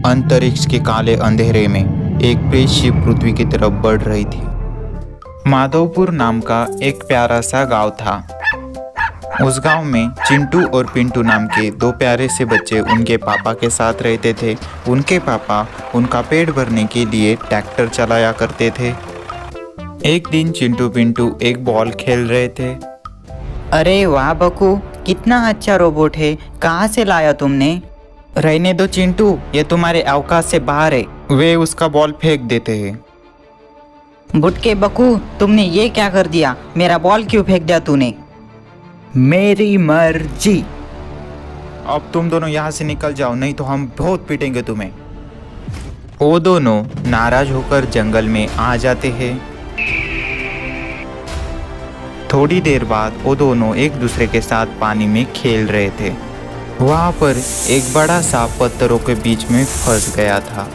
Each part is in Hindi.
अंतरिक्ष के काले अंधेरे में एक स्पेसशिप पृथ्वी की तरफ बढ़ रही थी। माधवपुर नाम का एक प्यारा सा गांव था। उस गांव में चिंटू और पिंटू नाम के दो प्यारे से बच्चे उनके पापा के साथ रहते थे। उनके पापा उनका पेट भरने के लिए ट्रैक्टर चलाया करते थे। एक दिन चिंटू पिंटू एक बॉल खेल रहे थे। अरे वाह बकू, कितना अच्छा रोबोट है, कहाँ से लाया तुमने? रहने दो चिंटू, ये तुम्हारे औकात से बाहर है। वे उसका बॉल फेंक देते हैं। बुटके बकू, तुमने ये क्या कर दिया? मेरा बॉल क्यों फेंक दिया तूने? मेरी मर्जी। अब तुम दोनों यहाँ से निकल जाओ, नहीं तो हम बहुत पीटेंगे तुम्हें। वो दोनों नाराज होकर जंगल में आ जाते हैं। थोड़ी देर बाद वो दोनों एक दूसरे के साथ पानी में खेल रहे थे। वहाँ पर एक बड़ा सा पत्थरों के बीच में फंस गया था।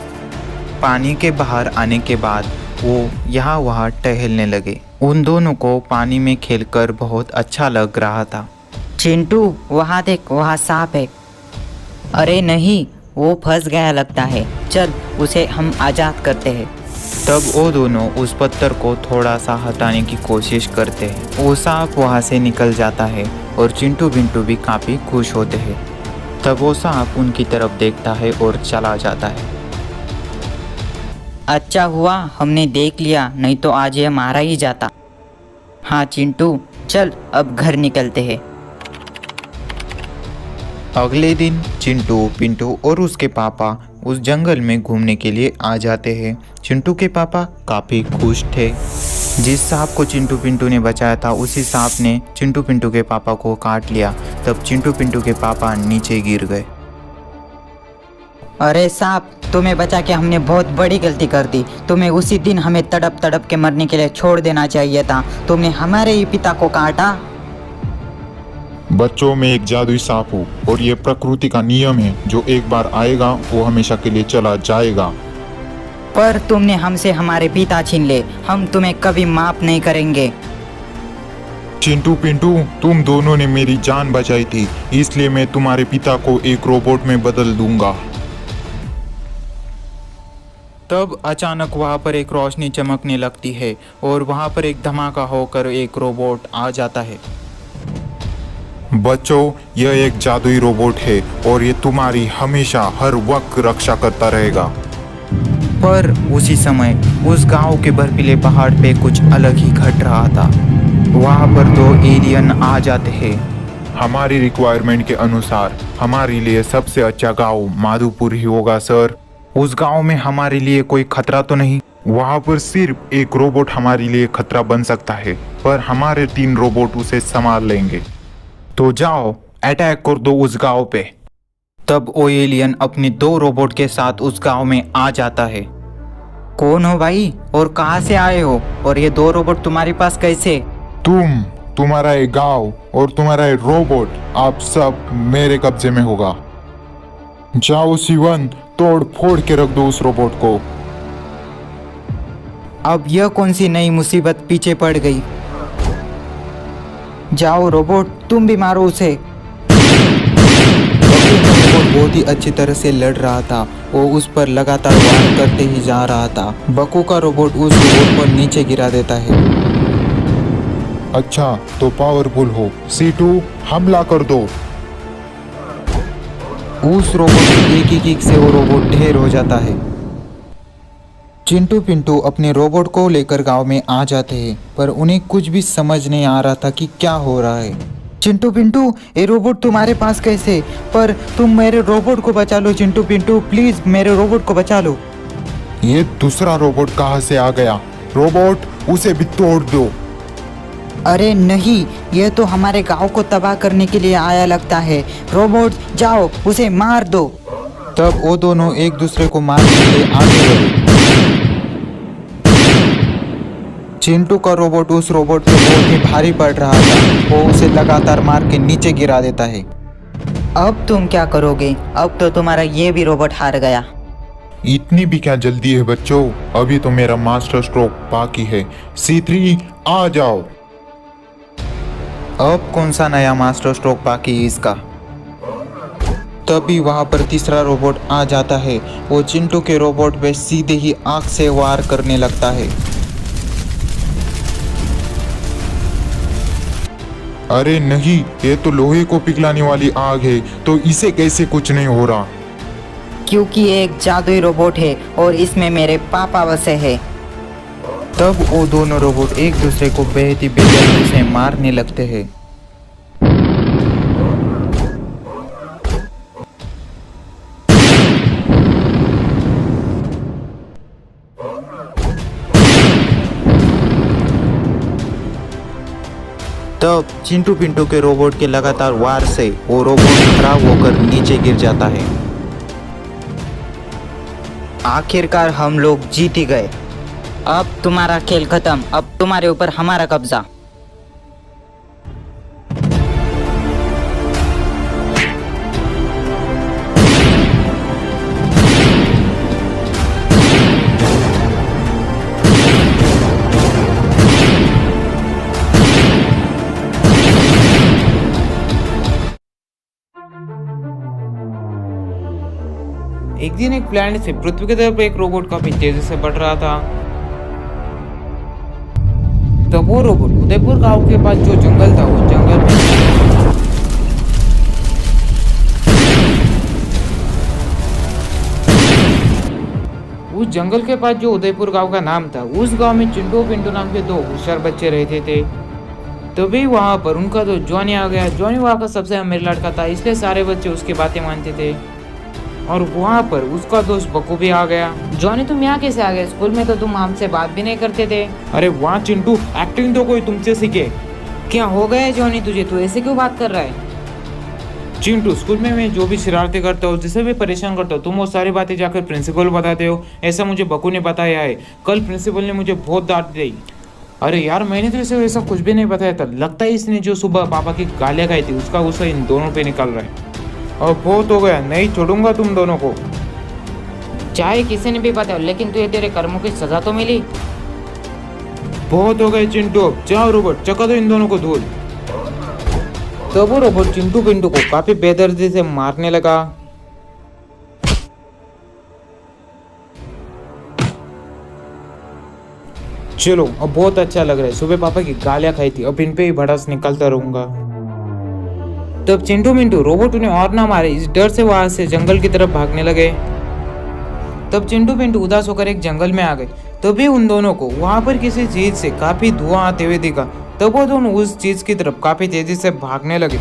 पानी के बाहर आने के बाद वो यहाँ वहाँ टहलने लगे। उन दोनों को पानी में खेलकर बहुत अच्छा लग रहा था। चिंटू, वहाँ देख, वहाँ सांप है। अरे नहीं, वो फंस गया लगता है। चल उसे हम आज़ाद करते हैं। तब वो दोनों उस पत्थर को थोड़ा सा हटाने की कोशिश करते हैं। वो सांप वहाँ से निकल जाता है और चिंटू पिंटू भी काफ़ी खुश होते हैं। तब वो सांप उनकी तरफ देखता है और चला जाता है। अच्छा हुआ हमने देख लिया, नहीं तो आज ये मारा ही जाता। हाँ चिंटू, चल अब घर निकलते हैं। अगले दिन चिंटू पिंटू और उसके पापा उस जंगल में घूमने के लिए आ जाते हैं। चिंटू के पापा काफ़ी खुश थे। जिस सांप को चिंटू पिंटू ने बचाया था उसी सांप ने चिंटू पिंटू के पापा को काट लिया। तब चिंटू पिंटू के पापा नीचे गिर गए। अरे सांप, तुम्हें बचा के हमने बहुत बड़ी गलती कर दी। तुम्हें उसी दिन हमें तड़प तड़प के मरने के लिए छोड़ देना चाहिए था। तुमने हमारे ही पिता को काटा। बच्चों, में एक जादुई सांप हूँ और ये प्रकृति का नियम है, जो एक बार आएगा वो हमेशा के लिए चला जाएगा। पर तुमने हमसे हमारे पिता छीन ले, हम तुम्हें कभी माफ नहीं करेंगे। चिंटू पिंटू, तुम दोनों ने मेरी जान बचाई थी, इसलिए मैं तुम्हारे पिता को एक रोबोट में बदल दूंगा। तब अचानक वहाँ पर एक रोशनी चमकने लगती है और वहाँ पर एक धमाका होकर एक रोबोट आ जाता है। बच्चों, यह एक जादुई रोबोट है और ये तुम्हारी हमेशा हर वक्त रक्षा करता रहेगा। पर उसी समय उस गांव के बर्फीले पहाड़ पे कुछ अलग ही घट रहा था। वहाँ पर दो एलियन आ जाते हैं। हमारी रिक्वायरमेंट के अनुसार हमारे लिए सबसे अच्छा गांव माधोपुर ही होगा सर। उस गांव में हमारे लिए कोई खतरा तो नहीं? वहाँ पर सिर्फ एक रोबोट हमारे लिए खतरा बन सकता है, पर हमारे 3 रोबोट उसे संभाल लेंगे। तो जाओ, अटैक कर दो उस गांव पे। तब वो एलियन अपने 2 रोबोट के साथ उस गांव में आ जाता है। कौन हो भाई और कहाँ से आए हो? और ये 2 रोबोट तुम्हारे पास कैसे? तुम्हारा एक गांव और तुम्हारा एक रोबोट, आप सब मेरे कब्जे में होगा। जाओ शिवन, तोड़ फोड़ के रख दो उस रोबोट को। अब यह कौन सी नई मुसीबत पीछे पड़ गई? जाओ रोबोट, तुम भी मारो उसे। रोबोट बहुत ही अच्छी तरह से लड़ रहा था। वो उस पर लगातार वार करते ही जा रहा था। बकू का रोबोट उस रोबोट पर नीचे गिरा देता है। अच्छा, तो पावरफुल हो। C2, हमला कर दो। उस रोबोट की एक ही किक से वो रोबोट ढेर हो जाता है। चिंटू पिंटू अपने रोबोट को लेकर गांव में आ जाते हैं, पर उन्हें कुछ भी समझ नहीं आ रहा था कि क्या हो रहा है। चिंटू पिंटू, ये रोबोट तुम्हारे पास कैसे? पर तुम मेरे रोबोट को बचा लो चिंटू पिंटू, प्लीज मेरे रोबोट को बचा लो। ये दूसरा रोबोट कहाँ से आ गया? रोबोट, उसे भी तोड़ दो। अरे नहीं, यह तो हमारे गांव को तबाह करने के लिए आया लगता है। रोबोट जाओ, उसे मार दो। तब वो दोनों एक दूसरे को मारने के लिए आगे बढ़े। चिंटू का रोबोट उस रोबोट पे बहुत ही भारी पड़ रहा था। वो उसे लगातार मार के नीचे गिरा देता है। अब तुम क्या करोगे? अब तो तुम्हारा ये भी रोबोट हार गया। इतनी भी क्या जल्दी है बच्चों, अभी तो मेरा मास्टर स्ट्रोक बाकी है। C3, आ जाओ। अब कौन सा नया मास्टर स्ट्रोक बाकी है इसका? तभी वहां पर तीसरा रोबोट आ जाता है। वो चिंटू के रोबोट पे सीधे ही आग से वार करने लगता है। अरे नहीं, ये तो लोहे को पिघलाने वाली आग है, तो इसे कैसे कुछ नहीं हो रहा। क्योंकि ये एक जादुई रोबोट है और इसमें मेरे पापा बसे हैं। तब वो दोनों रोबोट एक दूसरे को बेहद ही बेदर्दी से मारने लगते हैं। तब चिंटू पिंटू के रोबोट के लगातार वार से वो रोबोट खराब होकर नीचे गिर जाता है। आखिरकार हम लोग जीत ही गए। अब तुम्हारा खेल खत्म, अब तुम्हारे ऊपर हमारा कब्जा। एक दिन एक प्लैनेट से पृथ्वी की तरफ एक रोबोट काफी तेजी से बढ़ रहा था। तब वो रोबोट उदयपुर गांव के पास जो जंगल था, वो जंगल में उस जंगल के पास जो उदयपुर गांव का नाम था, उस गांव में चिंटू और पिंटू नाम के दो होशियार बच्चे रहते थे। तभी वहां पर उनका दोस्त जॉनी आ गया। जॉनी वहां का सबसे अमीर लड़का था, इसलिए सारे बच्चे उसकी बातें मानते थे। और वहाँ पर उसका दोस्त बकू भी आ गया। जॉनी, तुम यहाँ कैसे आ गए? स्कूल में तो तुम हमसे बात भी नहीं करते थे। अरे वाह चिंटू, एक्टिंग तो कोई तुमसे सीखे। क्या हो गया है जॉनी तुझे? तू ऐसे क्यों बात कर रहा है? चिंटू, स्कूल में मैं जो भी शरारतें करता हूँ, जिसे भी परेशान करता हूँ, तुम वो सारी बातें जाकर प्रिंसिपल को बताते हो। ऐसा मुझे बकू ने बताया है। कल प्रिंसिपल ने मुझे बहुत डांट दी। अरे यार, मैंने तो ऐसे वैसा कुछ भी नहीं बताया था। लगता है इसने जो सुबह पापा की गालियाँ खाई थी, उसका गुस्सा इन दोनों पे निकल रहा है। और बहुत हो गया, नहीं छोड़ूंगा तुम दोनों को। चाहे किसी ने भी बताया, लेकिन तुझे तेरे कर्मों की सजा तो मिली। बहुत हो गए चिंटू, अब जाओ रोबोट, चका दो इन दोनों को धूल। तो वो रोबोट चिंटू पिंटू को काफी बेदर्दी से मारने लगा। चलो, अब बहुत अच्छा लग रहा है। सुबह पापा की गालियाँ खाई थी, अब इन पे ही भड़ास निकलता रहूंगा। तब चिंटू मिंटू रोबोट उन्हें और ना मारे, इस डर से वहां से जंगल की तरफ भागने लगे। तब चिंटू पिंटू उदास होकर एक जंगल में आ गए। तभी उन दोनों को वहां पर किसी चीज से काफी धुआं आते हुए दिखा। तब वो दोनों उस चीज की तरफ काफी तेजी से भागने लगे।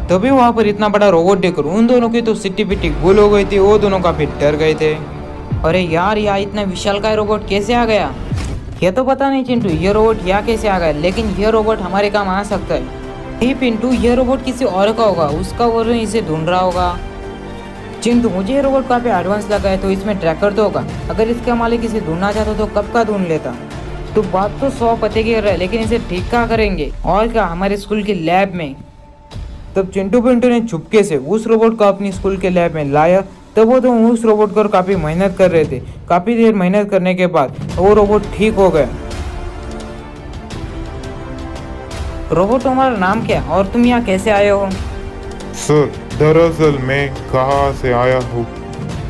तभी वहां पर इतना बड़ा रोबोट देखकर उन दोनों की तो सिट्टी पिट्टी गुल हो गई थी। वो दोनों काफी डर गए थे। अरे यार, यहाँ इतना विशालकाय रोबोट कैसे आ गया? ये तो पता नहीं चिंटू, ये रोबोट यहाँ कैसे आ गया, लेकिन ये रोबोट हमारे काम आ सकता है। नहीं पिंटू, ये रोबोट किसी और का होगा, उसका वर्जन इसे ढूंढ रहा होगा। चिंटू, मुझे ये रोबोट काफी एडवांस लगा है, तो इसमें ट्रैकर तो होगा। अगर इसका मालिक इसे ढूंढना चाहता तो कब का ढूंढ लेता। तो बात तो 100 पते की कर रहा है, लेकिन इसे ठीक कहाँ करेंगे? और क्या, हमारे स्कूल के लैब में। तब चिंटू पिंटू ने चुपके से उस रोबोट को अपनी स्कूल के लैब में लाया। तब वो तो उस रोबोट पर काफी मेहनत कर रहे थे। काफी देर मेहनत करने के बाद वो रोबोट ठीक हो गया। रोबोट, तुम्हारा नाम क्या है और तुम यहाँ कैसे आए हो? सर, दरअसल मैं कहाँ से आया हूँ।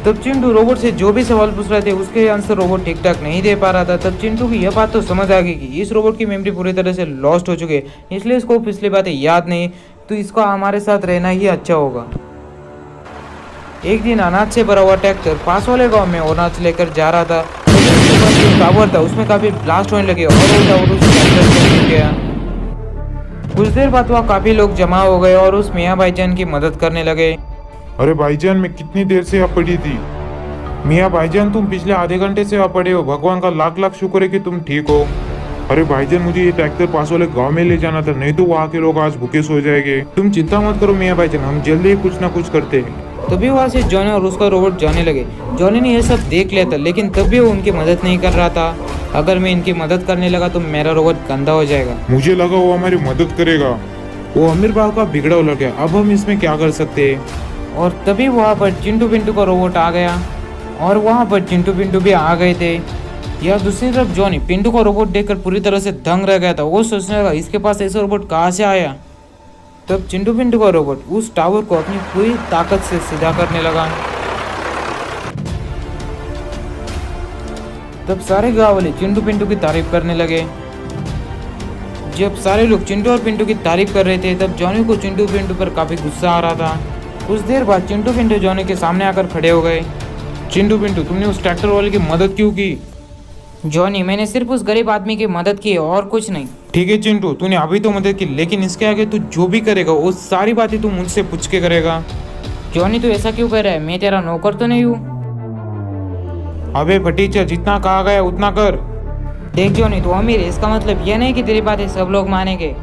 तब चिंटू रोबोट से जो भी सवाल पूछ रहे थे उसके आंसर रोबोट ठीक ठाक नहीं दे पा रहा था। तब चिंटू की यह बात तो समझ आ गई कि इस रोबोट की मेमोरी पूरी तरह से लॉस्ट हो चुकी है, इसलिए इसको पिछली बातें याद नहीं, तो इसको हमारे साथ रहना ही अच्छा होगा। एक दिन अनाज से भरा हुआ ट्रैक्टर पास वाले गांव में अनाज लेकर जा रहा था। जो टावर था उसमें काफी ब्लास्ट होने लगे और उस ट्रैक्टर से गिर गया। कुछ देर बाद वहाँ काफी लोग जमा हो गए और उस मियाँ भाईजान की मदद करने लगे। अरे भाईजान, मैं कितनी देर से यहाँ पड़ी थी। मियाँ भाईजान, तुम पिछले आधे घंटे से यहाँ पड़े हो। भगवान का लाख लाख शुक्र है कि तुम ठीक हो। अरे भाईजान, मुझे ये ट्रैक्टर पास वाले गांव में ले जाना था, नहीं तो वहाँ के लोग आज भूखे सो जाएंगे। तुम चिंता मत करो मियाँ भाईजान, हम जल्दी ही कुछ ना कुछ करते हैं। तभी वहाँ से जॉनी और उसका रोबोट जाने लगे। जॉनी ने यह सब देख लिया था, लेकिन तब भी वो उनकी मदद नहीं कर रहा था। अगर मैं इनकी मदद करने लगा तो मेरा रोबोट गंदा हो जाएगा। मुझे लगा वो हमारी मदद करेगा। वो अमीर बाप का बिगड़ा हुआ लड़का है, अब हम इसमें क्या कर सकते हैं। और तभी वहाँ पर चिंटू पिंटू का रोबोट आ गया और वहाँ पर चिंटू पिंटू भी आ गए थे। या दूसरी तरफ जॉनी पिंटू का रोबोट देखकर पूरी तरह से दंग रह गया था। वो सोचने लगा, इसके पास ऐसा रोबोट कहाँ से आया। तब चिंटू पिंटू का रोबोट उस टावर को अपनी पूरी ताकत से सीधा करने लगा। तब सारे गांव वाले चिंटू पिंटू की तारीफ करने लगे। जब सारे लोग चिंटू और पिंटू की तारीफ कर रहे थे तब जॉनी को चिंटू पिंटू पर काफी गुस्सा आ रहा था। कुछ देर बाद चिंटू पिंटू जॉनी के सामने आकर खड़े हो गए। चिंटू पिंटू, तुमने उस ट्रैक्टर वाले की मदद क्यों की? जॉनी, मैंने सिर्फ उस गरीब आदमी की मदद की और कुछ नहीं। ठीक है चिंटू, तूने अभी तो मदद की, लेकिन इसके आगे तू जो भी करेगा वो सारी बातें तू मुझसे पूछ के करेगा। जॉनी, तू ऐसा क्यों कर रहा है? मैं तेरा नौकर तो नहीं हूँ। अबे फटीचर, जितना कहा गया उतना कर। देख जॉनी, तू अमीर है, इसका मतलब यह नहीं कि तेरी बातें सब लोग मानेंगे।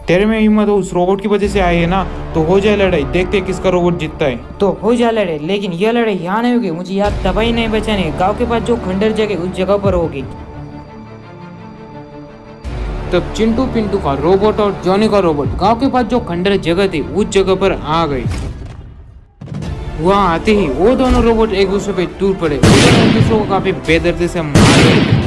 तेरे में हिम्मत उस रोबोट की वजह से आई है ना, तो हो जाए लड़ाई, देखते किसका रोबोट जीतता है। तो हो जा लड़े, लेकिन यह लड़ाई यहाँ नहीं होगी। मुझे याद तबाही नहीं बचानी है। गांव के पास जो खंडर जगह उस जगह पर होगी। तब चिंटू पिंटू का रोबोट और जॉनी का रोबोट गांव के पास जो खंडर जगह थी उस जगह पर आ गए। वहां आते ही वो दोनों रोबोट एक दूसरे पे टूट पड़े। वो दोनों एक दूसरे को काफी बेदर्दी से मार गए।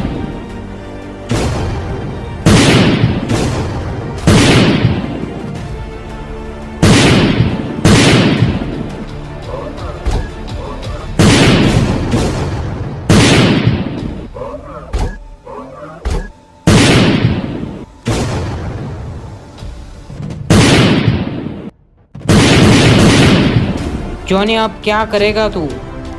जॉनी, अब क्या करेगा तू?